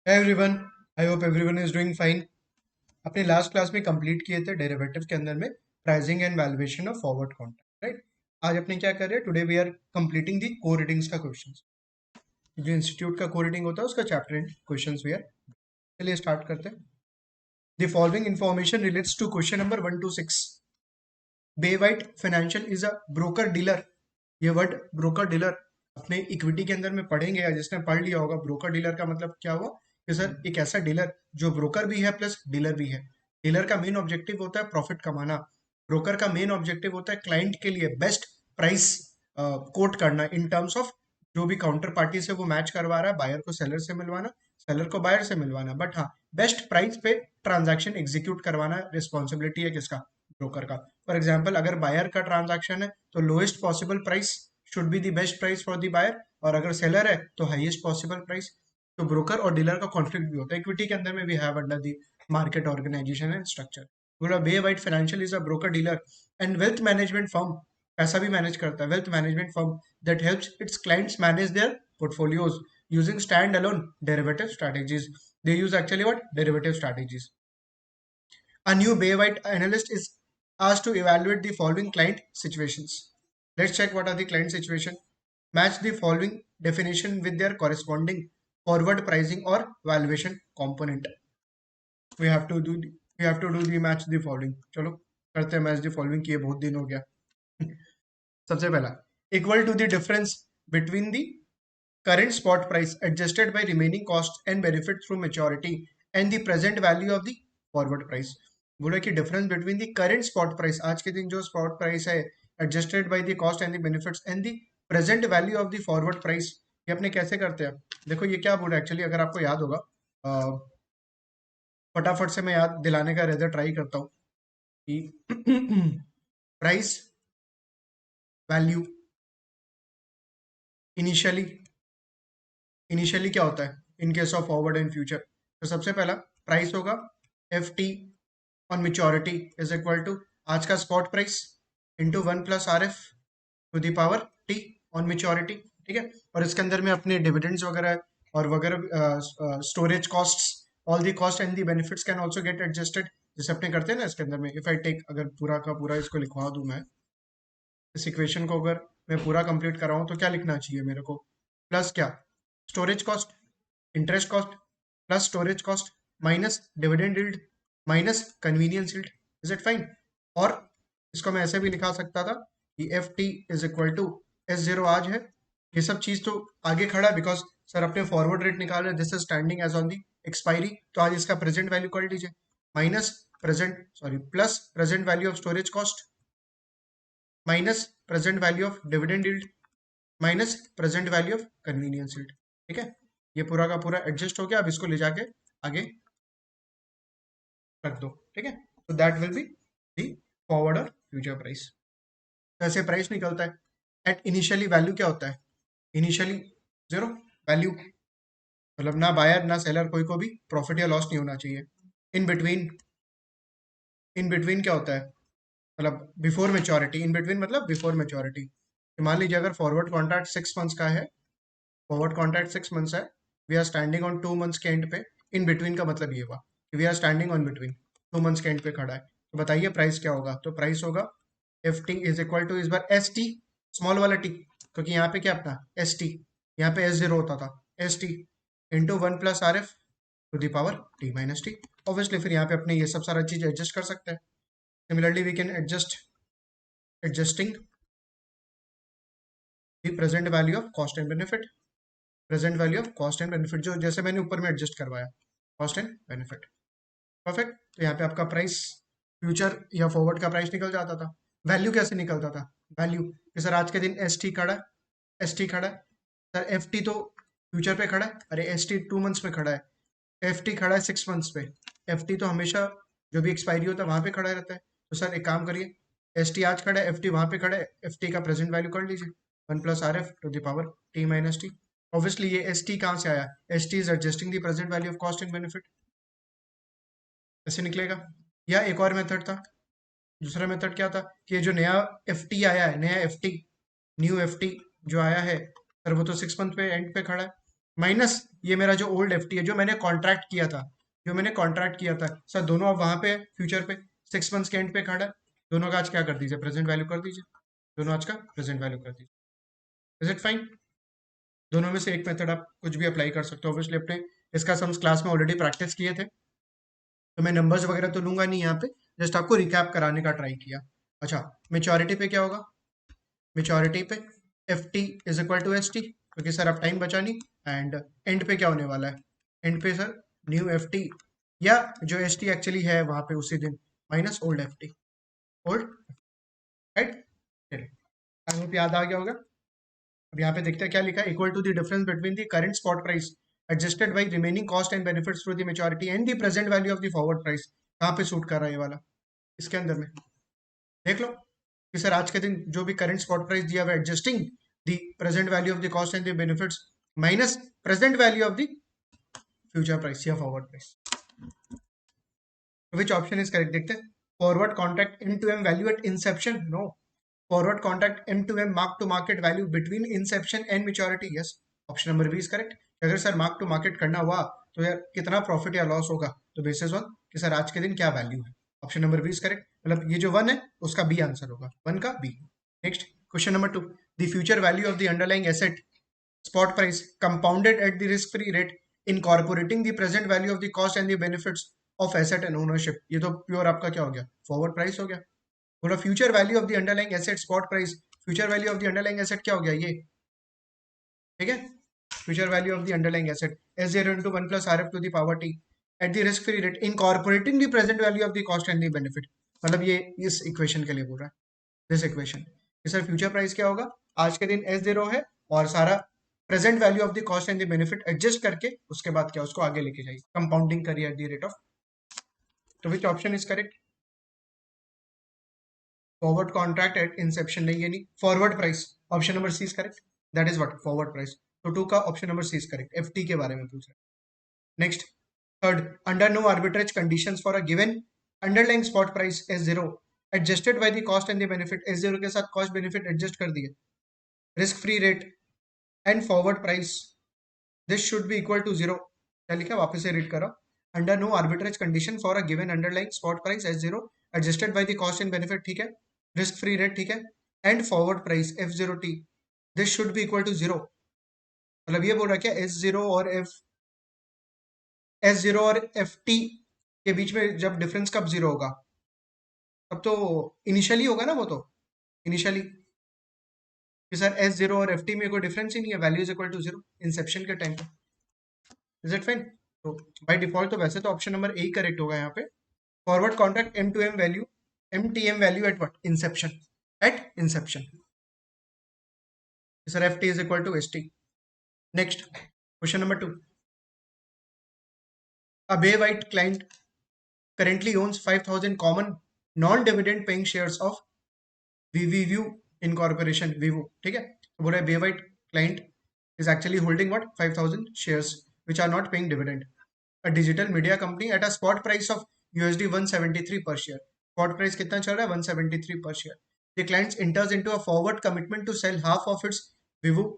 Hey everyone, I hope everyone is doing fine. अपने last class में complete किए थे डेरिवेटिव के अंदर में pricing and valuation of forward contract, right? आज अपने क्या कर रहे हैं? Today we are completing the को रीडिंग्स का क्वेश्चंस। जो इंस्टीट्यूट का को रीडिंग होता है उसका chapter and questions we are. चलिए स्टार्ट करते हैं। The following information relates to question number 1 to 6। Bay White financial is a broker dealer. ये वर्ड ब्रोकर डीलर अपने इक्विटी के अंदर में पढ़ेंगे, या जिसने पढ़ लिया होगा ब्रोकर डीलर का मतलब क्या हुआ कि सर एक ऐसा डीलर जो ब्रोकर भी है प्लस डीलर भी है। डीलर का मेन ऑब्जेक्टिव होता है प्रॉफिट कमाना। ब्रोकर का मेन ऑब्जेक्टिव होता है क्लाइंट के लिए बेस्ट प्राइस कोट करना इन टर्म्स ऑफ जो भी काउंटर पार्टी से वो मैच करवा रहा है, बायर को सेलर से मिलवाना, सेलर को बायर से मिलवाना, बट हाँ बेस्ट प्राइस पे ट्रांजैक्शन एग्जीक्यूट करवाना रिस्पॉन्सिबिलिटी है किसका? ब्रोकर का। फॉर एग्जाम्पल अगर बायर का ट्रांजैक्शन है तो lowest possible price should be the best price for the buyer, और अगर सेलर है तो हाईएस्ट पॉसिबल प्राइस। तो ब्रोकर और डीलर का कॉन्फ्लिक्ट भी होता है इक्विटी के अंदर में। We have under the market organization and structure. बोला बे वाइट financial is a broker dealer and wealth management firm. पैसा भी मैनेज करता है, wealth management firm that helps it's clients manage there portfolios using stand-alone derivative strategies. They use actually what? Derivative strategies. A new Baywhite analyst is asked to evaluate the following client situations. Let's check what are the client situation. Match the following definition with their corresponding forward pricing or valuation component. We have to do the match the following. चलो करते हैं match the following, किए बहुत दिन हो गया। सबसे पहला, equal to the difference between the current spot price adjusted by remaining costs and benefit through maturity and the present value of the forward price। बोला कि difference between the current spot price, आज के दिन जो spot price है, adjusted by the cost and the benefits and the present value of the forward price. ये अपने कैसे करते हैं? देखो ये क्या बोला एक्चुअली, अगर आपको याद होगा फटाफट से मैं याद दिलाने का रेजर ट्राई करता हूँ कि प्राइस वैल्यू इनिशियली इनिशियली क्या होता है in case of forward and future? तो सबसे पहला प्राइस होगा F T on maturity is equal to आज का spot price into 1 + RF to the power T on maturity. ठीक है, और इसके अंदर में अपने डिविडेंड्स वगैरह और वगैरह storage costs, all the cost and the benefits can also get adjusted, जैसे अपने करते हैं ना इसके अंदर में। इफ आई टेक, अगर पूरा का पूरा इसको लिखवा दूं मैं, इस इक्वेशन को अगर मैं पूरा कंप्लीट कर रहा हूँ तो क्या लिखना चाहिए मेरे को? प्लस क्या? Storage cost, interest cost plus storage cost minus dividend yield minus convenience yield. Is it fine? और इसको मैं ऐसे भी लिखा सकता था कि F T is equal to S0 आज है। ये सब चीज तो आगे खड़ा है बिकॉज सर अपने फॉरवर्ड रेट निकाल रहे हैं, this is standing as on the expiry, तो आज इसका प्रेजेंट वैल्यू कर लीजिए। Minus present sorry plus present value of storage cost minus present value of dividend yield minus present value of convenience yield. ठीक है, ये पूरा का पूरा एडजस्ट हो गया। अब इसको ले जाके आगे रख दो। ठीक है, तो that will be the forward और फ्यूचर प्राइस। कैसे प्राइस निकलता है? एट इनिशियली वैल्यू क्या होता है? इनिशियली जीरो वैल्यू, मतलब ना बायर ना सेलर, कोई को भी प्रॉफिट या लॉस नहीं होना चाहिए। इन बिटवीन, इन बिटवीन क्या होता है? मतलब बिफोर मेच्योरिटी। इन बिटवीन मतलब बिफोर मेच्योरिटी। मान लीजिए अगर फॉरवर्ड कॉन्ट्रैक्ट 6 मंथ्स का है, फॉरवर्ड कॉन्ट्रैक्ट 6 मंथ्स है, we are standing on 2 months के एंड पे। इन बिटवीन का मतलब ये हुआ कि we are standing on between 2 months के एंड पे खड़ा है। तो बताइए प्राइस क्या होगा? तो प्राइस होगा F T is equal to इस बार एस टी, स्मॉल वाला टी, क्योंकि यहाँ पे क्या अपना एस टी, यहाँ पे S0 होता था, S T into 1 + RF to the power T - T। Obviously फिर यहाँ पे अपने ये सब सारा चीज एडजस्ट कर सकते हैं। Similarly we can adjusting the present value of cost and benefit, present value of cost and benefit, जो जैसे मैंने ऊपर में एडजस्ट करवाया, कॉस्ट एंड बेनिफिट। परफेक्ट। तो यहाँ पे आपका प्राइस फ्यूचर या फॉरवर्ड का प्राइस निकल जाता था। वैल्यू कैसे निकलता था? वैल्यू कि सर आज के दिन एस टी खड़ा है, एस टी खड़ा है, सर एफ टी तो फ्यूचर पे खड़ा है, अरे एस टी 2 मंथ्स में खड़ा है, एफ टी खड़ा है 6 मंथ्स पे, एफ टी तो हमेशा जो भी एक्सपायरी होता है वहां पे खड़ा रहता है। तो सर एक काम करिए, एस टी आज खड़ा है, एफ टी वहां पे खड़ा है, एफ टी का प्रेजेंट वैल्यू कर लीजिए 1 + RF to the power T - T। Obviously ये एस टी कहाँ से आया? S T is adjusting the present value of cost and benefit, ऐसे निकलेगा। या एक और मेथड था, दूसरा मेथड क्या था कि ये जो नया एफ टी आया है, नया F T, new F T जो आया है, सर वो तो 6 मंथ पे एंड पे खड़ा है, माइनस ये मेरा जो ओल्ड एफटी है, जो मैंने कॉन्ट्रैक्ट किया था, सर दोनों अब वहां पे फ्यूचर पे 6 मंथ्स के एंड पे खड़ा है, दोनों का आज क्या कर दीजिए, प्रेजेंट वैल्यू कर दीजिए, दोनों आज का प्रेजेंट वैल्यू कर दीजिए। Is it fine? दोनों में से एक मेथड आप कुछ भी अप्लाई कर सकते हो, ऑब्वियसली अपने इसका सम्स क्लास में ऑलरेडी प्रैक्टिस किए थे, तो मैं नंबर्स वगैरह तो लूंगा नहीं यहाँ पे, जस्ट आपको रिकैप कराने का ट्राई किया। अच्छा, मेच्योरिटी पे क्या होगा? मेच्योरिटी पे F T is equal to S T, क्योंकि सर अब टाइम बचा नहीं, एंड एंड पे क्या होने वाला है? एंड पे सर न्यू एफ टी, या जो एस टी एक्चुअली है वहां पे उसी दिन, minus old F T, old, right? चलिए, आई होप याद आ गया होगा। अब यहाँ पे देखते हैं क्या लिखा है, equal to the difference between the current spot price adjusted by remaining cost and benefits through the maturity and the present value of the forward price. कहाँ पे सूट कर रहा है ये वाला? इसके अंदर में देख लो कि सर आज के दिन जो भी करंट स्पॉट प्राइस दिया हुआ है, adjusting the present value of the cost and the benefits minus present value of the future price या forward price. Which option is correct? देखते हैं। Forward contract M to M value at inception, no. Forward contract M to M mark to market value between inception and maturity, yes. Option number B is correct. अगर sir mark to market करना हुआ तो यार कितना profit या loss होगा, तो basis on कि सर आज के दिन क्या वैल्यू है। Option number B is correct, मतलब ये जो वन है उसका बी आंसर होगा, वन का B. Next question number 2, the future value of the underlying asset spot price compounded at the risk free rate incorporating the present value of the cost and the benefits of asset and ownership। ये तो pure आपका क्या हो गया, forward price हो गया। बोला future value of the underlying asset spot price, future value of the underlying asset क्या हो गया ये, ठीक है। Future value of the underlying asset S zero into one plus R F to the power T at the risk free rate incorporating the present value of the cost and the benefit. मतलब ये इस equation के लिए बोल रहा है, this equation. Sir future price क्या होगा, आज के दिन एस जीरो है और सारा present value of the cost and the benefit adjust करके उसके बाद क्या उसको आगे लेके जाइए, कंपाउंडिंग करिए एट द रेट ऑफ। तो which option is correct? Forward contract at inception, नहीं, यानी forward price, option number C is correct, that is what forward price. तो टू का option number C is correct, FT के बारे में पूछ रहे हैं। Next third, under no arbitrage conditions for a given underlying spot price S zero adjusted by the cost and the benefit, S zero के साथ कॉस्ट बेनिफिट एडजस्ट कर दिए, risk free rate and forward price this should be equal to zero. क्या लिखा, वापस से read करो। Under no arbitrage condition for a given underlying spot price S zero adjusted by the cost and benefit, ठीक है, risk free rate, ठीक है, and forward price F zero T this should be equal to zero. मतलब ये बोल रहा है क्या, एस जीरो और एफ टी के बीच में जब डिफरेंस कब जीरो होगा, तब तो इनिशियली होगा ना, वो तो इनिशियली कि सर एस जीरो और एफ टी में कोई डिफरेंस ही नहीं है, value is equal to zero inception के टाइम पे। Is it fine? तो बाय डिफॉल्ट तो वैसे तो ऑप्शन नंबर ए करेक्ट होगा यहाँ पे, forward contract M to M value, M T M value at what, inception, at inception, sir F T is equal to S T. Next question number 2, a Bay White client currently owns 5,000 common non-dividend paying shares of VVU Incorporation, Vivo, ठीक है। तो बोल रहा है Bay White client is actually holding what, 5,000 shares which are not paying dividend, a digital media company at a spot price of USD 173 per share। spot price कितना चल रहा है, 173 per share। the client enters into a forward commitment to sell half of its Vivo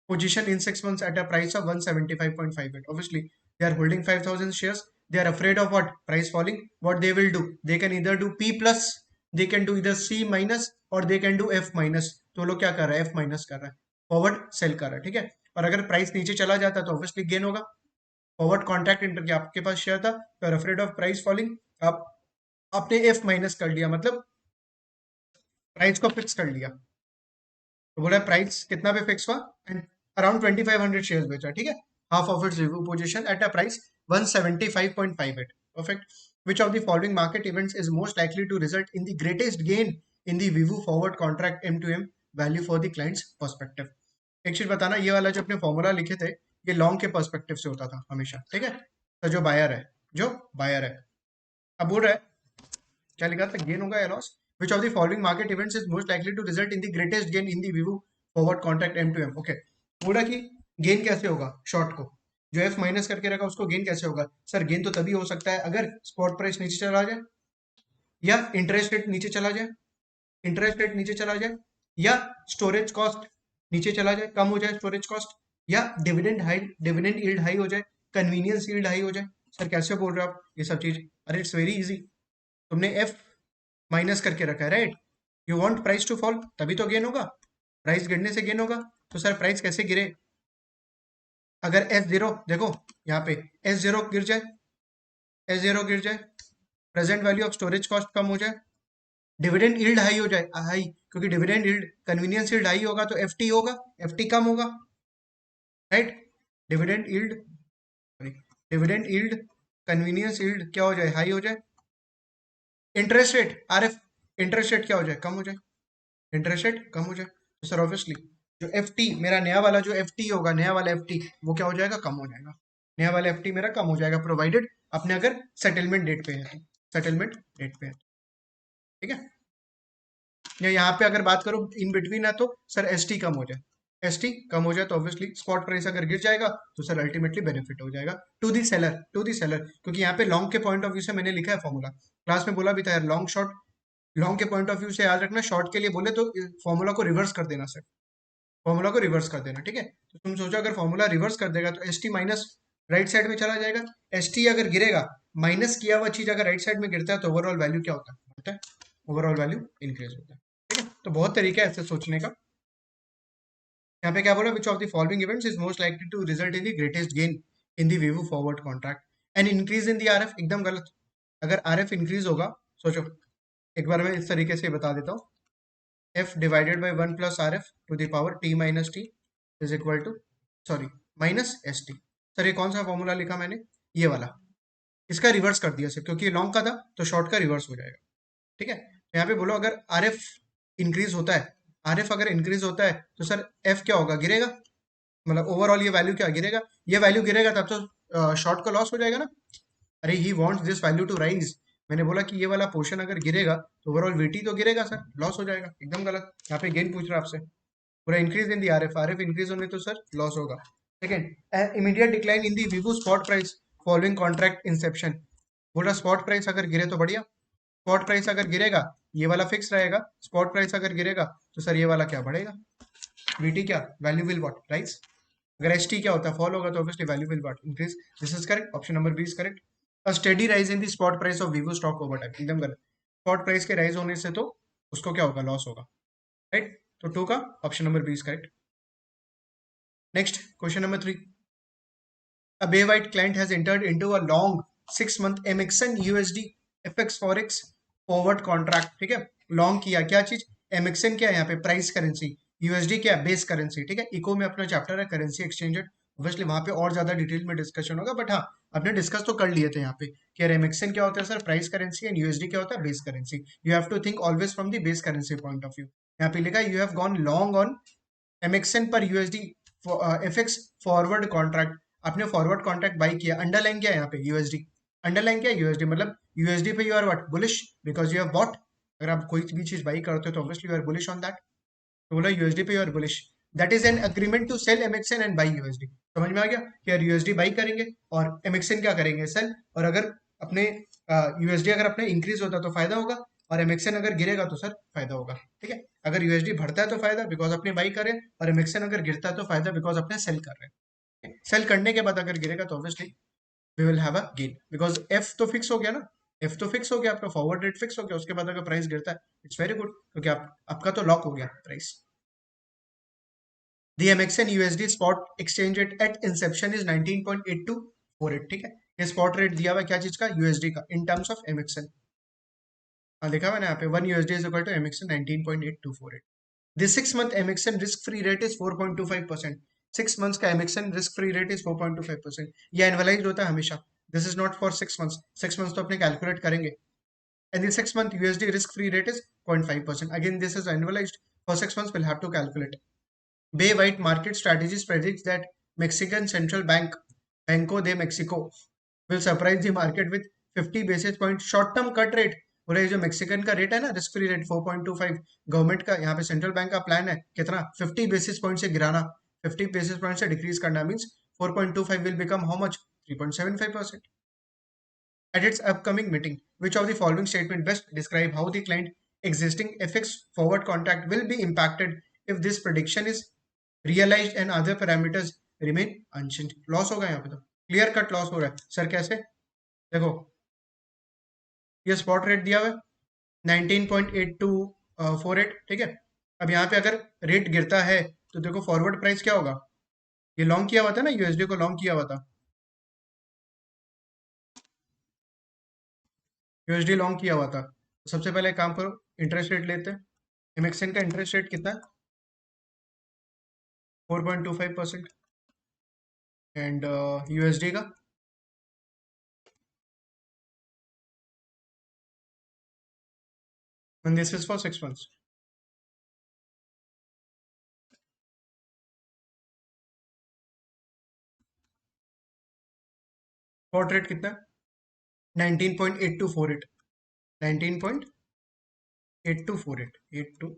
position in 6 months at a price of 175.58। Obviously, they are holding 5,000 shares. They are afraid of what? Price falling. What they will do? They can either do P plus, they can do either C minus और they can do F minus। तो लोग क्या कर रहा है, F minus कर रहा है, फॉरवर्ड सेल कर रहा है, ठीक है। और अगर प्राइस नीचे चला जाता है तो ऑब्वियसली गेन होगा। फॉरवर्ड कॉन्ट्रैक्ट इंटर किया, आपके पास शेयर था, तो are afraid of price falling, आप आपने F माइनस कर लिया, मतलब प्राइस को फिक्स कर लिया। तो बोला प्राइस कितना पे फिक्स हुआ, एंड अराउंड 2500 शेयर्स बेचा, ठीक है, half of its review position at a price 175.58। Perfect. which of the following market events is most likely to result in the greatest gain in the Vivo forward contract M2M value for the client's perspective। एक चीज बताना, ये वाला जो अपने formula लिखे थे, ये लॉन्ग के पर्सपेक्टिव से होता था हमेशा, ठीक है। तो जो बायर है, अब बोल रहा है क्या लिखा था, गेन होगा या loss. which of the following market events is most likely to result in the greatest gain in the Vivo forward contract M2M। Okay, बोला कि गेन कैसे होगा, शॉर्ट को जो एफ माइनस करके रखा उसको गेन कैसे होगा। सर गेन तो तभी हो सकता है अगर स्पॉट प्राइस नीचे चला जाए, या इंटरेस्ट रेट नीचे चला जाए, इंटरेस्ट रेट नीचे चला जाए, या स्टोरेज कॉस्ट नीचे चला जाए, कम हो जाए स्टोरेज कॉस्ट, या डिविडेंड यील्ड हाई हो जाए, कन्वीनियंस यील्ड हाई हो जाए। सर कैसे बोल रहे हो आप ये सब चीज? अरे इट्स वेरी इजी, तुमने एफ माइनस करके रखा है, right? You want price to fall, तभी तो गेन होगा, प्राइस गिरने से गेन होगा। तो सर प्राइस कैसे गिरे? अगर एस जीरो देखो यहाँ पे, एस जीरो गिर जाए, एस जीरो गिर जाए, present value of storage cost कम हो जाए, डिविडेंड यील्ड हाई हो जाए, हाई, क्योंकि dividend yield convenience yield high होगा तो एफटी होगा, एफटी कम होगा, right? Dividend yield, sorry, dividend yield convenience yield क्या हो जाए? हाई हो जाए। Interest rate RF, interest rate क्या हो जाए? कम हो जाए, इंटरेस्ट रेट कम हो जाए। तो सर ऑब्वियसली जो एफ टी, मेरा नया वाला जो एफ टी होगा, नया वाला एफ टी, वो क्या हो जाएगा? कम हो जाएगा। नया वाला एफ टी मेरा कम हो जाएगा, प्रोवाइडेड अपने अगर सेटलमेंट डेट पे है तो, सेटलमेंट डेट पे है, ठीक है? या यहाँ पे अगर बात करो इन बिटवीन है तो सर एस टी कम हो जाए, एस टी कम हो जाए तो ऑब्वियसली स्पॉट प्राइस अगर गिर जाएगा तो सर अल्टीमेटली बेनिफिट हो जाएगा to the seller, to the seller. क्योंकि यहाँ पे लॉन्ग के पॉइंट ऑफ व्यू से मैंने लिखा है फॉर्मूला, क्लास में बोला भी था यार, लॉन्ग शॉर्ट, लॉन्ग के पॉइंट ऑफ व्यू से याद रखना, शॉर्ट के लिए बोले तो फॉर्मूला को रिवर्स कर देना सर, फॉर्मूला को रिवर्स कर देना, ठीक है? तो तुम सोचो अगर फॉर्मूला रिवर्स कर देगा तो S T minus right side में चला जाएगा, एस टी अगर गिरेगा, माइनस किया हुआ चीज अगर राइट साइड में गिरता है तो ओवरऑल वैल्यू क्या होता है? ओवरऑल वैल्यू इंक्रीज होता है, ठीक है? तो बहुत तरीका है ऐसे सोचने का। यहाँ पे क्या बोला, which of the following events is most likely to result in the greatest gain in the Vivo forward contract? And increase in the RF, एकदम गलत। अगर आरएफ इंक्रीज होगा, सोचो एक बार मैं इस तरीके से बता देता हूँ, F divided by one plus R F to the power T minus T is equal to, sorry, minus S T. Sir ये कौन सा फॉर्मूला लिखा मैंने? ये वाला, इसका रिवर्स कर दिया सर, क्योंकि ये लॉन्ग का था तो शॉर्ट का रिवर्स हो जाएगा, ठीक है? तो यहाँ पे बोलो अगर आर एफ इंक्रीज होता है, आर एफ अगर इंक्रीज होता है तो सर एफ क्या होगा? गिरेगा, मतलब ओवरऑल ये वैल्यू क्या गिरेगा? ये वैल्यू गिरेगा तब तो शॉर्ट का लॉस हो जाएगा ना। अरे he wants this value to rise, मैंने बोला कि ये वाला पोर्शन अगर गिरेगा तो ओवरऑल वीटी तो गिरेगा सर, लॉस हो जाएगा, एकदम गलत। यहाँ पे गेन पूछ रहा है आपसे, पूरा increase in the RF, RF increase होने तो सर लॉस होगा। Second, immediate decline in the Vivo spot price following contract Inception. बोल रहा स्पॉट प्राइस अगर गिरे तो बढ़िया, स्पॉट प्राइस अगर गिरेगा ये वाला फिक्स रहेगा, स्पॉट प्राइस अगर गिरेगा तो सर ये वाला क्या बढ़ेगा? वीटी क्या? Value will what rise. अगर एच टी क्या होता है? फॉल होगा तो obviously value will what increase. This is correct, option number B is correct. A steady rise in the spot price of Vivo stock over time, एकदम गलत। Spot price के rise होने से तो उसको क्या होगा? लॉस होगा, राइट? तो टू का option number B is correct. Next question number 3, a Bay White client has entered into a long 6 month MXN USD FX Forex forward contract, ठीक है? लॉन्ग किया क्या चीज? MXN क्या है यहाँ पे? प्राइस करेंसी, यूएसडी क्या है? बेस करेंसी, ठीक है? इको में अपना चैप्टर है करेंसी एक्सचेंज, ऑब्वियसली वहां पे और ज्यादा डिटेल में डिस्कशन होगा, बट हाँ आपने डिस्कस तो कर लिए थे यहाँ पे कि यार MXN क्या होता है sir? Price currency, and USD क्या होता है? Base currency. You have to think always from the base currency point of view. यहाँ पे लिखा है you have gone long on MXN per USD FX forward contract, आपने फॉरवर्ड कॉन्ट्रैक्ट बाई किया, underline क्या है यहाँ पे? यूएसडी, अंडरलाइन क्या है? यूएसडी, मतलब यूएसडी पे you are what? Bullish, because you have bought. अगर आप कोई भी चीज बाई करते हो तो obviously you are bullish on that, तो बोला यूएसडी पे you are bullish. That is an agreement to sell MXN and buy USD. समझ में आ गया कि यार यूएसडी बाई करेंगे और एमएक्सएन क्या करेंगे? सेल। और अगर अपने यूएसडी अगर अपने इंक्रीज होता तो फायदा होगा, और एमएक्सएन अगर गिरेगा तो सर फायदा होगा, ठीक है? अगर यूएसडी बढ़ता है तो फायदा बिकॉज अपने बाई करें, और एमएक्सएन अगर गिरता है तो फायदा बिकॉज अपने सेल कर रहे हैं। सेल करने के बाद अगर गिरेगा तो obviously we will have a gain, because F तो फिक्स हो गया ना, एफ तो फिक्स हो गया, आपका फॉरवर्ड रेट फिक्स हो गया, उसके बाद अगर प्राइस गिरता है इट्स वेरी गुड, क्योंकि आपका तो लॉक हो गया price. The MXN USD spot exchange rate at inception is 19.8248, ठीक है? ये स्पॉट रेट दिया हुआ है क्या चीज का? यूएसडी का, इन टर्म्स ऑफ MXN। हाँ लिखा हुआ है ना यहाँ पे, 1 USD is equal to MXN 19.8248। This 6 month MXN risk free rate is 4.25%। 6 months का MXN risk free rate is 4.25%। ये एनुअलाइज्ड होता है हमेशा, this is not for 6 months, 6 months तो अपने कैलकुलेट करेंगे। And the 6 month USD risk free rate is 0.5%, again this is annualized, for 6 months we'll have to calculate। Bay White Market Strategies predicts that Mexican Central Bank, Banco de Mexico, will surprise the market with 50 basis point short-term cut rate। बोले जो Mexican का rate है ना, risk free rate 4.25, government का यहाँ पे central bank का plan है कितना? 50 बेसिस पॉइंट से गिराना, 50 बेसिस पॉइंट से डिक्रीज करना, means 4.25 will become how much? 3.75%। At its upcoming meeting, which of the following statement best describe how the client existing FX forward contract will be impacted if this prediction is realized and other parameters remain unchanged. Loss होगा यहाँ पे, तो clear cut loss हो रहा है। Sir कैसे? देखो ये स्पॉट रेट दिया हुआ है 19.8248, ठीक है। अब यहाँ पे अगर रेट गिरता है तो देखो फॉरवर्ड प्राइस क्या होगा। ये लॉन्ग किया हुआ था ना, यूएसडी को लॉन्ग किया हुआ था, यूएसडी लॉन्ग किया हुआ था। तो सबसे पहले काम करो, इंटरेस्ट रेट लेते हैं। एमएक्सएन का इंटरेस्ट रेट कितना है? 4.25%। एंड यूएसडी का and this is for 6 months। Spot rate कितना है? 19.8248। 19.8248।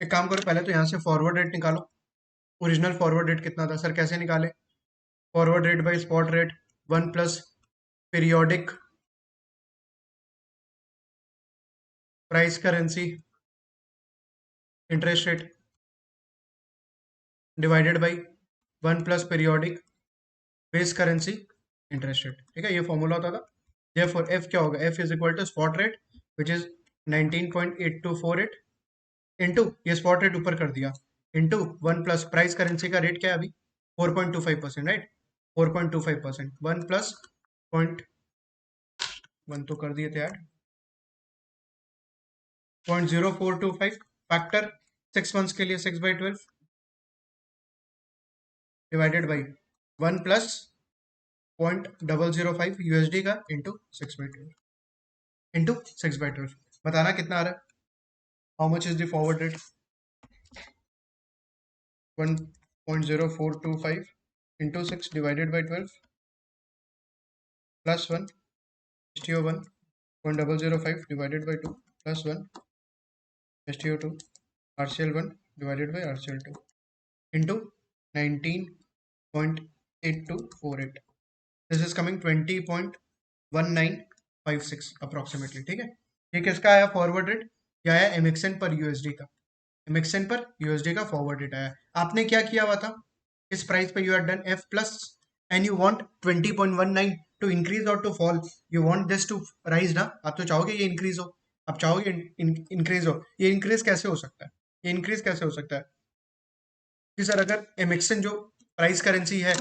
एक काम करो, पहले तो यहाँ से फॉरवर्ड रेट निकालो। ओरिजिनल फॉरवर्ड रेट कितना था सर, कैसे निकाले? Forward rate by spot rate, 1 plus periodic price currency interest rate divided by 1 plus periodic base currency interest rate, ठीक है। ये फॉर्मूला होता था। therefore एफ क्या होगा? F is equal to spot rate which is 19.8248 into, ये spot rate ऊपर कर दिया, इंटू 1 प्लस प्राइस करेंसी का रेट क्या है अभी? 4.25%, राइट। 4.25%, 1 प्लस पॉइंट 1 तो कर दिए थे यार, 0.0425 फैक्टर 6 मंथ्स के लिए 6/12 डिवाइडेड बाई 1 प्लस 0.005 यूएसडी का इंटू 6/12 बताना कितना आ रहा है। How much is the forward rate? 1.0425 into 6 divided by 12 plus 1 STO1 0.005 divided by 2 plus 1 STO2 RCL1 divided by RCL2 into 19.8248। This is coming 20.1956 approximately, ठीक है। ये किसका आया फॉरवर्ड रेट? ये आया एमिक्सन पर यूएसडी का। एमिक्सन पर यूएसडी का फॉरवर्ड रेट आया। आपने क्या किया हुआ था इस प्राइस पे? You are done F plus and you want 20.19 to increase और to fall. You want this to rise ना, आप तो चाहोगे ये इंक्रीज हो, आप चाहोगे इंक्रीज हो। ये इंक्रीज कैसे हो सकता है? ये इंक्रीज कैसे हो सकता है कि सर अगर एमिक्सन जो प्राइस करेंसी है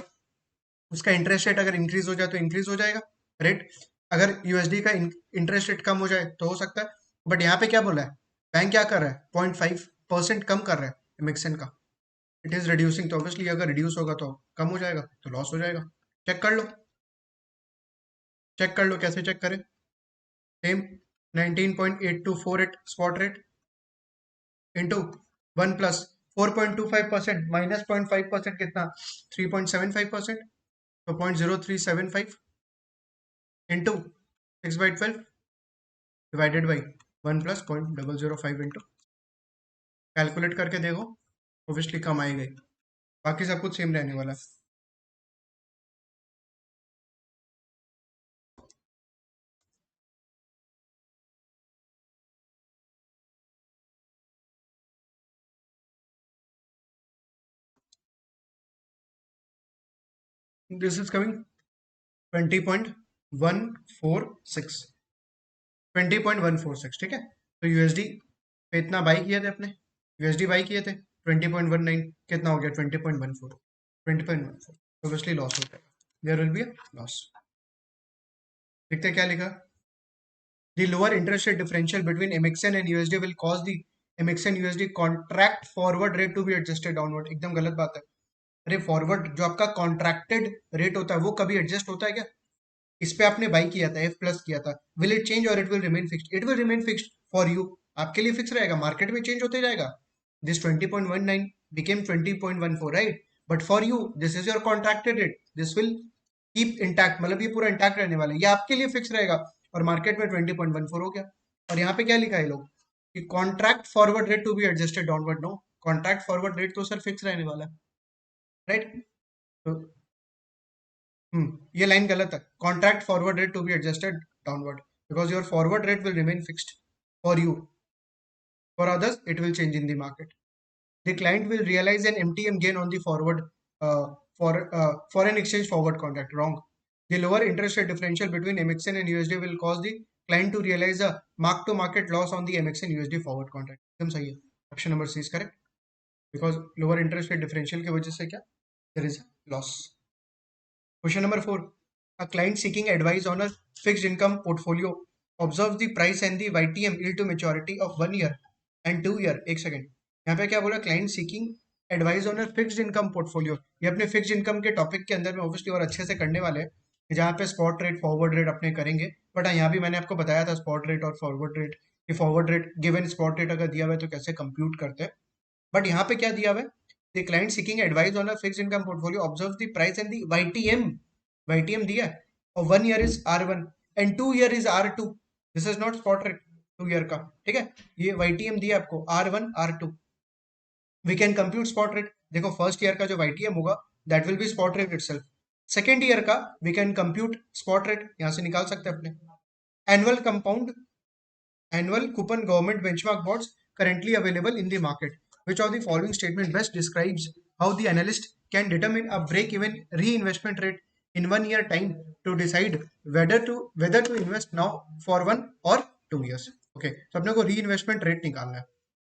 उसका इंटरेस्ट रेट अगर इंक्रीज हो जाए तो इंक्रीज हो जाएगा रेट। अगर यूएसडी का इंटरेस्ट रेट कम हो जाए तो हो सकता है। बट यहाँ पे क्या बोला है बैंक? क्या कर रहा है? 0.5% कम कर रहा है एमिक्सन का। इट इज रिड्यूसिंग, तो ऑब्वियसली अगर रिड्यूस होगा तो कम हो जाएगा, तो लॉस हो जाएगा। चेक कर लो, चेक कर लो, कैसे चेक करें? Same 19.8248 spot rate into 1 plus 4.25% minus 0.5% कितना? 3.75%, तो 0.0375 into 6/12 divided by 1 plus 0.005 into, calculate करके देखो, ऑब्वियसली कम आएगा ही। बाकी सब कुछ सेम रहने वाला है। दिस इज कमिंग 20.146, 20.146, ठीक है। तो यूएसडी पे इतना बाई किए थे अपने, यूएसडी बाई किए थे 20.19, कितना हो गया? 20.14, 20.14, ऑब्वियसली लॉस हो जाएगा, there will be a loss. देखते हैं क्या लिखा। The lower interest rate differential between MXN and USD will cause the MXN USD contract forward rate to be adjusted downward। एकदम गलत बात है। अरे फॉरवर्ड जो आपका कॉन्ट्रैक्टेड रेट होता है वो कभी एडजस्ट होता है क्या? इस पे आपने बाई किया था, एफ प्लस किया था, विल इट चेंज और it will remain fixed? It will remain fixed for you, आपके लिए फिक्स रहेगा, मार्केट में चेंज होते जाएगा। This 20.19 became 20.14, right, but for you this is your contracted rate, this will keep intact, मतलब ये पूरा इंटैक्ट रहने वाला है, ये आपके लिए फिक्स रहेगा। और मार्केट में 20.14 हो गया। और यहाँ पे क्या लिखा है लोग कि contract forward rate to be adjusted downward. No, contract forward rate तो सर फिक्स रहने वाला है, राइट। तो ये लाइन गलत है। Contract forward rate to be adjusted downward because your forward rate will remain fixed for you, for others it will change in the market. the client will realize an MTM gain on the forward foreign exchange forward contract. Wrong. The lower interest rate differential between MXN and USD will cause the client to realize a mark to market loss on the MXN USD forward contract. एकदम सही है. Option number C is correct because lower interest rate differential की वजह से क्या? There is a loss. Question number 4. A client seeking advice on a fixed income portfolio observes the price and the YTM yield to maturity of 1 year and 2 year. एक second, यहाँ पे क्या बोला? Client seeking advice on a fixed income portfolio. ये अपने fixed income के topic के अंदर में ऑब्वियसली और अच्छे से करने वाले हैं, जहाँ पे स्पॉट रेट फॉरवर्ड रेट अपने करेंगे. बट हाँ, यहाँ भी मैंने आपको बताया था स्पॉट रेट और फॉरवर्ड रेट, कि forward rate given spot rate अगर दिया हुआ है तो कैसे कंप्यूट करते हैं. बट यहाँ पे क्या दिया हुआ है? The client seeking advice on a fixed income portfolio observe the price and the YTM दिया है, और 1 year is R1 and 2 year is R2. This is not spot rate 2 year का. ठीक है, ये YTM दिया आपको R1 R2. We can compute spot rate. देखो फर्स्ट ईयर का जो YTM होगा that will be spot rate itself. Second year का we can compute spot rate, यहाँ से निकाल सकते हैं अपने. Annual compound annual coupon government benchmark bonds currently available in the market. Which of the following statement best describes how the analyst can determine a break-even reinvestment rate in 1 year time to decide whether to invest now for 1 or 2 years? Okay, तो अपने को reinvestment rate निकालना है.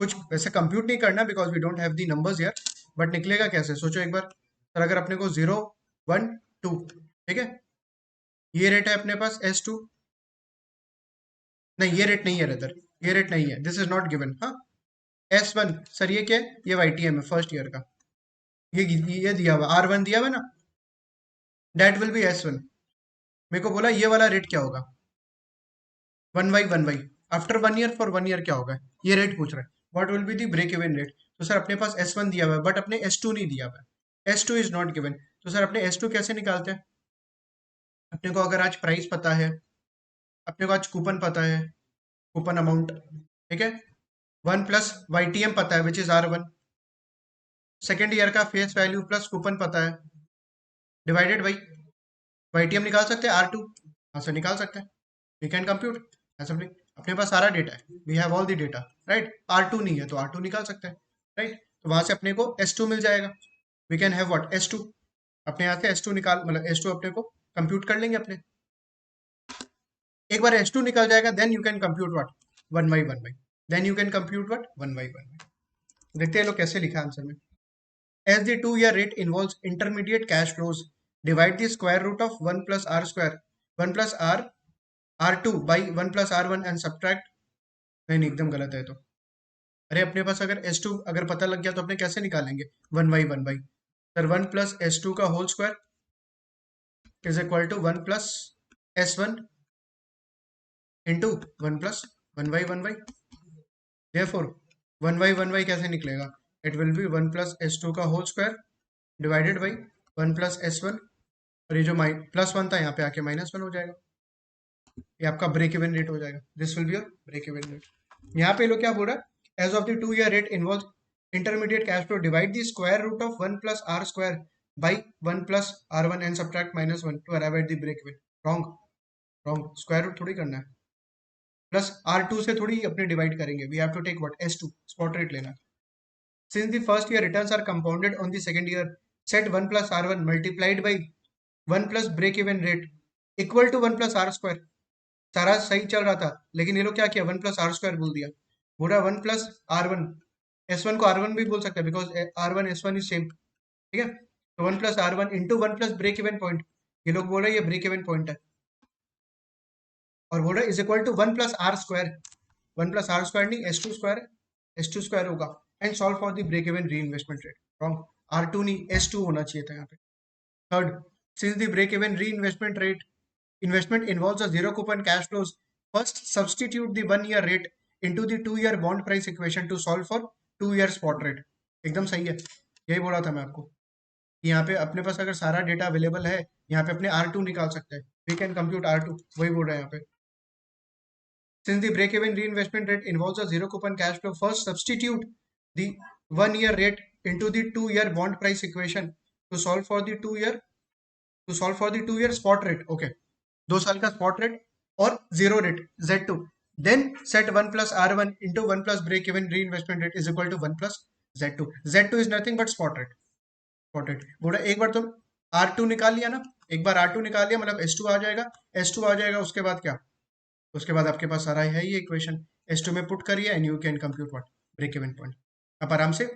कुछ वैसे compute नहीं करना because we don't have the numbers यार, बट निकलेगा कैसे सोचो एक बार. सर अगर अपने को 0 1 2, ठीक है, ये रेट है अपने पास S2. नहीं, ये रेट नहीं है इधर, ये रेट नहीं है, दिस इज नॉट गिवन. हाँ, S1 सर ये क्या है? ये YTM है फर्स्ट ईयर का. ये दिया हुआ R1 दिया हुआ ना, दैट विल बी S1. मेरे को बोला ये वाला रेट क्या होगा, 1/1 आफ्टर 1 ईयर फॉर 1 ईयर क्या होगा, ये रेट पूछ रहा है. What will be the break even rate? तो सर अपने पास S1 दिया हुआ है बट अपने S2 नहीं दिया हुआ है. S2 is not given. तो सर अपने S2 कैसे निकालते हैं? अपने को अगर आज प्राइस पता है, अपने को आज कूपन पता है, कूपन अमाउंट, ठीक है, 1 प्लस YTM पता है which is R1, second year का फेस वैल्यू प्लस कूपन पता है, डिवाइडेड बाई YTM निकाल सकते हैं R2, हाँ सर निकाल सकते हैं. वी कैन कंप्यूट ऐसा. अपने पास सारा डेटा है, we have all the data, right. R2 नहीं है तो R2 निकाल सकते हैं, राइट. तो वहां से अपने को S2 मिल जाएगा. We can have what S2. अपने यहाँ से S2 निकाल, मतलब S2 अपने को कंप्यूट कर लेंगे अपने. एक बार S2 निकल जाएगा then you can compute what 1/1 then you can compute what 1/1. देखते हैं लोग कैसे लिखा आंसर में. As the 2-year rate involves intermediate cash flows, divide the square root of 1 plus R square, 1 plus R2 by 1 plus R1 and subtract. नहीं नहीं, एकदम गलत है तो. अरे अपने पास अगर S2 अगर पता लग गया तो अपने कैसे निकालेंगे 1/1. सर 1 प्लस S2 का whole square is equal to 1 plus S1 into 1 plus 1/1. Therefore 1/1 कैसे निकलेगा? It will be 1 plus S2 का whole square divided by 1 plus S1, और ये जो प्लस 1 था यहाँ पे आके -1 हो जाएगा. ये आपका ब्रेक इवन रेट हो जाएगा. This will be your break even rate. यहाँ पे लोग क्या बोल रहा है? As of the 2-year rate involve intermediate cash flow, divide the square root of 1 plus R square by 1 plus R1 and subtract -1 to arrive at the break even. Wrong, wrong. Square root थोड़ी करना है, plus R2 से थोड़ी अपने divide करेंगे. We have to take what S2 spot rate लेना. Since the first year returns are compounded on the second year, set 1 plus R1 multiplied by 1 plus break even rate equal to 1 plus R square. सारा सही चल रहा था लेकिन ये लोग क्या किया, 1 प्लस R स्क्वायर बोल दिया. बोला 1 प्लस R1, S1 को R1 भी बोल सकते हैं because R1 S1 is same. ठीक है, तो 1 plus R1 into 1 plus break even point. ये लोग बोल रहे हैं ये ब्रेक इवन पॉइंट है, और बोल रहे is equal to 1 plus R square. 1 plus R square नहीं, S2 स्क्वायर, S2 स्क्वायर होगा. And solve for the break even reinvestment rate. Wrong, R2 नहीं S2 होना चाहिए था यहाँ पे. Third, since the break even reinvestment rate investment involves a zero coupon cash flows, first substitute the 1 year rate into the 2-year bond price equation to solve for 2-year spot rate. एकदम सही है, यही बोला था मैं आपको. यहाँ पे अपने पास अगर सारा डेटा अवेलेबल है, यहाँ पे अपने R2 निकाल सकते हैं. वी कैन कंप्यूट R2, वही बोल रहे हैं यहाँ पे. Since the break-even reinvestment rate involves a zero coupon cash flow, first substitute the 1-year rate into the 2-year bond price equation to solve for the 2-year spot rate. Okay, 2 साल का spot rate और zero rate Z2. Then set 1 plus R1 into 1 plus break even reinvestment rate is equal to 1 plus Z2 is nothing but spot rate. Spot rate बोला एक बार तुम R2 निकाल लिया ना, एक बार R2 निकाल लिया मतलब S2 आ जाएगा। S2 आ जाएगा उसके बाद क्या, उसके बाद आपके पास सारा है ये इक्वेशन, S2 में पुट करिए and you can compute what, break even point. आप आराम से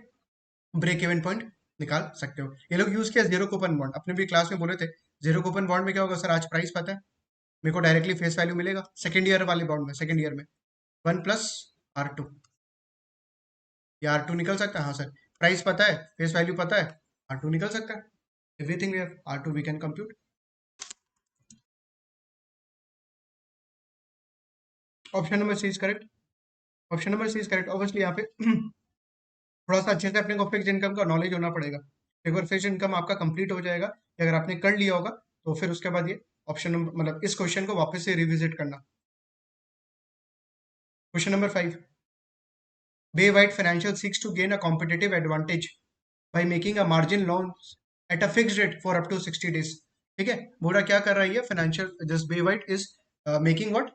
ब्रेक इवन पॉइंट निकाल सकते हो। ये लोग यूज किया जीरो कूपन बॉन्ड, अपने भी क्लास में बोले थे जीरो कूपन बॉन्ड में क्या होगा सर, आज प्राइस पता है मेरे को डायरेक्टली फेस वैल्यू मिलेगा, सेकंड ईयर वाले बॉन्ड में, सेकंड ईयर में 1 + R2, ये R2 निकल सकता है, हाँ सर प्राइस पता है फेस वैल्यू पता है, R2 निकल सकता है, everything we have R2 we can compute. Option number C is correct, option number C is correct. Obviously यहाँ पे थोड़ा सा अच्छे से अपने को फिक्स इनकम का नॉलेज होना पड़ेगा। एक बार फिक्स इनकम आपका कंप्लीट हो जाएगा, अगर आपने कर लिया होगा तो फिर उसके बाद ये ऑप्शन नंबर मतलब इस क्वेश्चन को वापस से रिविजिट करना। Question number 5, Bay White Financial seeks to gain a competitive advantage by making a margin loans at a fixed rate for up to 60 days। ठीक है, बोला क्या कर रही है financial, just Bay White is making what,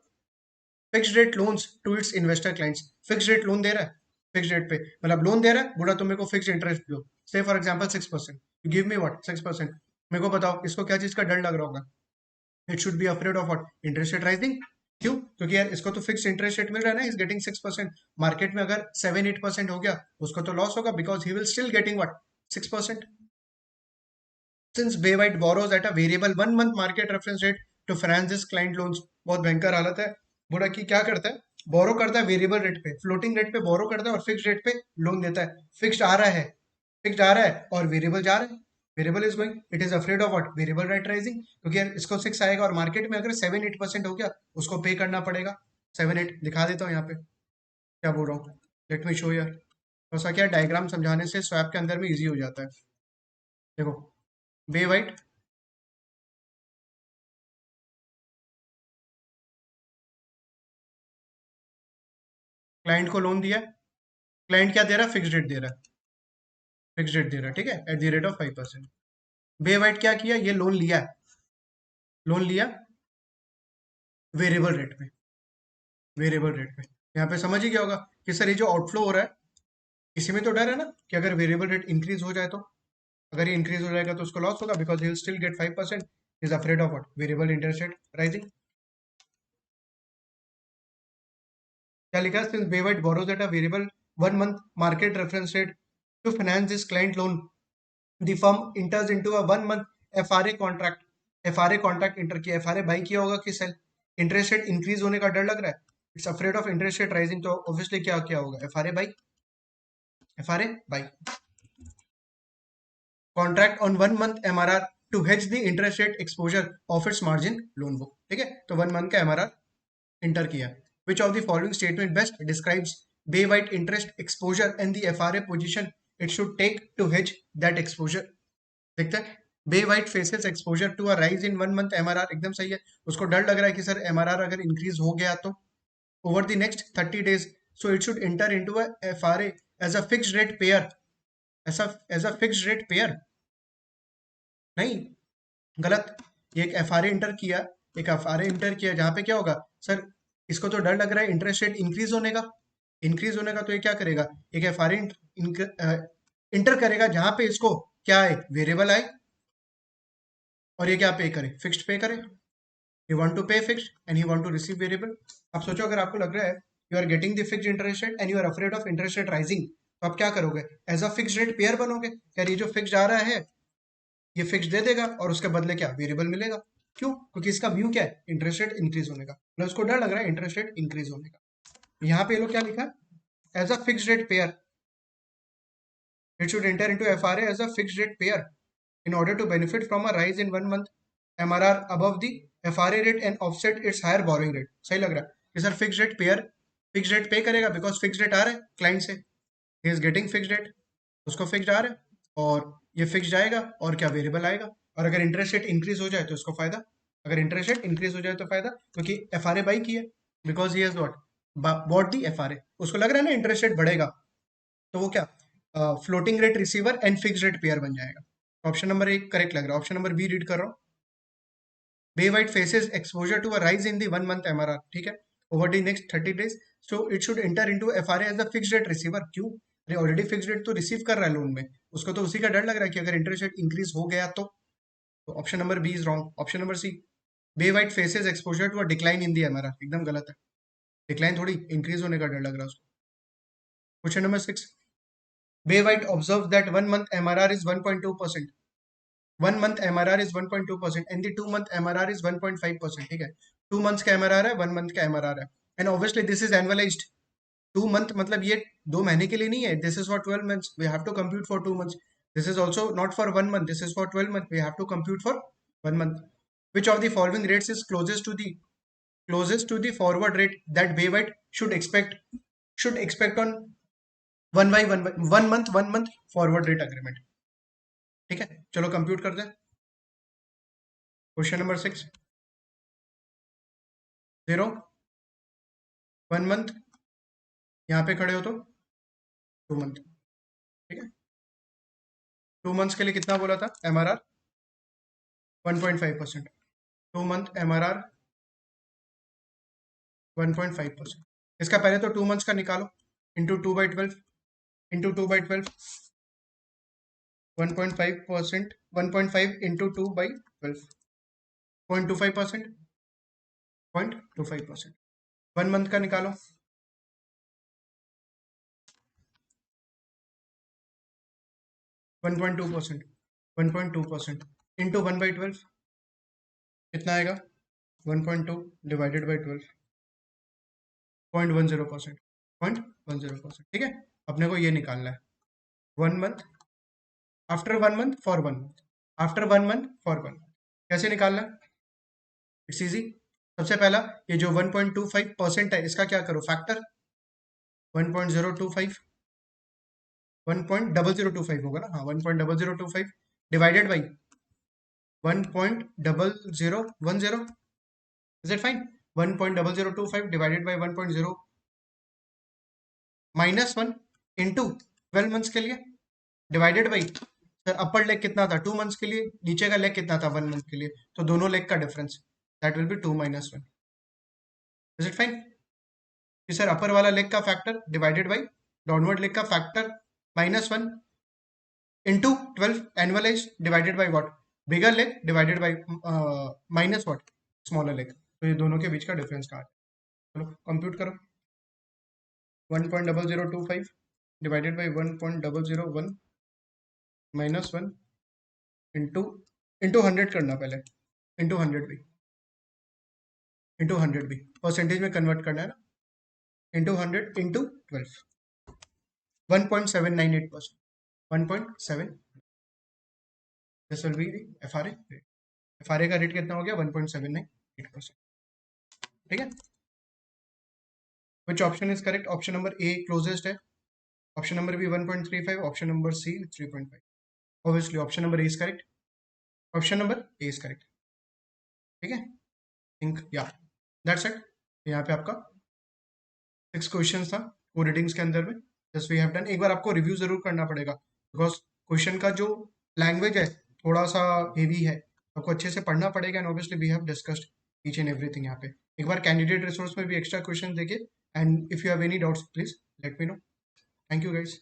fixed rate loans to its investor clients. Fixed rate loan दे रहा है, फिक्स्ड रेट पे मतलब लोन दे रहा है, बोला तुम मेरे को फिक्स्ड इंटरेस्ट दो, से for example 6%, you give me what 6%। मेरे को बताओ इसको क्या चीज का डर लग रहा होगा, it should be afraid of what, interest rate rising. क्यों, क्योंकि यार इसको तो फिक्स इंटरेस्ट रेट मिल रहा है ना, इज गेटिंग 6%, मार्केट में अगर 7-8% हो गया उसको तो लॉस होगा, because he will still getting what 6%। Since Bay White borrows at a variable 1 month market reference rate to finance this client loans, बहुत भयंकर हालत है। बोला कि क्या करता है, बोरो करता है वेरिएबल रेट पे, फ्लोटिंग रेट पे बोरो करता है और फिक्स रेट पे लोन देता है। फिक्स्ड आ रहा है, फिक्स्ड आ रहा है और वेरिएबल जा रहा है, variable is going, it is afraid of what, variable rate rising, क्योंकि यार इसको 6 आएगा और मार्केट में अगर 7-8% हो गया उसको पे करना पड़ेगा। 7-8 दिखा देता हूँ यहाँ पे क्या बोल रहा हूँ, लेट मी शो यार, थोड़ा सा क्या डायग्राम समझाने से स्वैप के अंदर में इजी हो जाता है। देखो बे वाइट, क्लाइंट को लोन दिया, क्लाइंट क्या दे रहा है, फिक्स रेट दे रहा है, फिक्स रेट दे रहा है, ठीक है, at the rate of 5%। Bay White क्या किया, ये लोन लिया, लोन लिया वेरिएबल रेट पे, वेरिएबल रेट पे। यहाँ पे समझ ही गया होगा कि सर ये जो आउटफ्लो हो रहा है इसी में तो डर है ना कि अगर वेरिएबल रेट इंक्रीज हो जाए तो, अगर ये इंक्रीज हो जाएगा तो उसको लॉस होगा, because he will still get 5%, is afraid of what, variable interest rate rising. क्या लिखा है, since Bay White borrows at a variable 1 month market reference rate to finance this client loan, the firm enters into a 1 month FRA contract, FRA contract enter किया, FRA by किया होगा कि cell, interest rate increase होने का डर लग रहा है, it's afraid of interest rate rising, तो ऑब्वियसली क्या क्या होगा, FRA buy, FRA buy contract on 1 month MRR to hedge the interest rate exposure of its margin loan book. ठीक है, तो 1 month का MRR इंटर किया। Which of the following statement best describes Bay White interest exposure and the FRA position it should take to hedge that exposure. देखते हैं, Bay White faces exposure to a rise in 1 month MRR, एकदम सही है, उसको डर लग रहा है कि सर MRR अगर इंक्रीज हो गया तो over the next 30 days, so it should enter into a FRA as a fixed rate payer, ऐसा as a fixed rate payer, नहीं गलत, ये एक FRA इंटर किया, एक FRA इंटर किया जहां पे क्या होगा सर, इसको तो डर लग रहा है इंटरेस्ट रेट इंक्रीज होने का, इंक्रीज होने का, तो ये क्या करेगा, एक FRA इंटर करेगा जहां पे इसको क्या आए, वेरिएबल आए, और ये क्या पे करे, फिक्स्ड पे करे, you want to pay fixed and you want to receive variable। अब सोचो अगर आपको लग रहा है you are getting the fixed interest rate and you are afraid of interest rate rising, तो आप क्या करोगे, as a fixed rate payer बनोगे, यार ये जो फिक्स्ड आ रहा है ये फिक्स दे देगा और उसके बदले क्या, वेरिएबल मिलेगा। क्यों, क्योंकि इसका व्यू क्या है, इंटरेस्ट रेट इंक्रीज होने का, मतलब उसको डर लग रहा है इंटरेस्ट रेट इंक्रीज होने का। यहाँ पे ये लोग क्या लिखा, as a fixed rate payer, it should enter into FRA as a fixed rate payer in order to benefit from a rise in 1 month MRR above the FRA rate and offset its higher borrowing rate। सही लग रहा है कि sir fix rate pair, fix rate पे करेगा because fix rate आ रहा है client से, he is getting fix rate, उसको फिक्स आ रहा है और ये फिक्स जाएगा और क्या वेरिएबल आएगा, और अगर इंटरेस्ट रेट इंक्रीज हो जाए तो उसको फायदा, अगर इंटरेस्ट रेट इंक्रीज हो जाए तो फायदा, क्योंकि FRA बाई की है, because he has what bought the FRA, उसको लग रहा है ना इंटरेस्ट रेट बढ़ेगा, तो वो क्या floating rate receiver and fix rate pair बन जाएगा। ऑप्शन नंबर 1 करेक्ट लग रहा है, ऑप्शन नंबर बी रीड कर रहा हूँ, Bay White faces exposure to a rise in the 1 month MRR, ठीक है, over the next 30 days, so it should enter into FRA as a fixed rate receiver. क्यों, अरे ऑलरेडी फिक्स्ड रेट तो receive कर रहा है लोन में, उसको तो उसी का डर लग रहा है कि अगर इंटरेस्ट रेट इंक्रीज हो गया तो option number B is wrong. Option number C, Bay White faces exposure to a decline in the MRR, एकदम गलत है। डिक्लाइन थोड़ी, इंक्रीज होने का डर लग रहा है उसको। Question number 6, Bay White observe that 1 month MRR is 1.2%, 1 month MRR is 1.2% and the 2 month MRR is 1.5%। ठीक है, 2 months का एमआरआर है, 1 month का एमआरआर है, and obviously this is annualised. 2 month मतलब ये 2 महीने के लिए नहीं है, this is for 12 months, we have to compute for 2 months। This is also not for 1 month, this is for 12 months, we have to compute for 1 month। Which of the following rates is closest to the forward rate that Baywhite should expect on 1 month forward rate agreement। ठीक है, चलो compute करते हैं। Question number 6, 0, 1 month, यहाँ पे खड़े हो तो 2 month। ठीक है, 2 months के लिए कितना बोला था एमआरआर, 1.5%। 2 month MRR 1.5%। इसका पहले तो 2 months का निकालो, इंटू 2/12, इंटू 2/12, 1.5%, 1.5 इंटू 2/12, 0.25%, 0.25%। 1 month का निकालो, 1.2%, 1.2% इंटू 1/12 कितना आएगा, 1.2 डिवाइडेड बाई 12, 0.10%, 0.10%। ठीक है, अपने को ये निकालना है 1 month, after 1 month for 1 month, after 1 month for 1 month। कैसे निकालना है, इट्स इजी। सबसे पहला ये जो 1.25% है इसका क्या करो, फैक्टर 1.025, 1.0025 होगा ना, हाँ 1.0025 divided by 1.0010, is it fine. 1.0025 divided by 1.0 -1 into 12 months के लिए divided by, sir upper leg कितना था 2 months के लिए, नीचे का लेग कितना था 1 month के लिए, तो दोनों लेग का difference that will be 2 - 1, is it fine. कि सर अपर वाला लेग का factor divided by downward leg का factor -1 into 12 annualize divided by what, bigger leg divided by minus what, smaller leg. तो ये दोनों के बीच का डिफरेंस कहा है, चलो कंप्यूट करो। 1.0025 डिवाइडेड बाई 1.001 -1 इंटू, इंटू 100 करना पहले, इंटू 100 भी, इंटू 100 भी परसेंटेज में कन्वर्ट करना है ना, into 100 into 12, 1.798%, 1.7, this will be FRA. FRA का रेट कितना हो गया, 1.798%। ठीक है, which option is correct, option number A closest है, option number B 1.35, option number C 3.5। Obviously option number A is correct, option number A is correct. ठीक है, think या दैट्स इट। यहाँ पे आपका 6 क्वेश्चन था वो रीडिंग्स के अंदर में, जस्ट वी हैव डन। एक बार आपको रिव्यू जरूर करना पड़ेगा बिकॉज क्वेश्चन का जो लैंग्वेज है थोड़ा सा हेवी है, आपको अच्छे से पढ़ना पड़ेगा, and obviously we have discussed each and everything. यहाँ पे एक बार कैंडिडेट रिसोर्स में भी एक्स्ट्रा क्वेश्चन देखिए, and if you have any doubts please let me know. Thank you guys.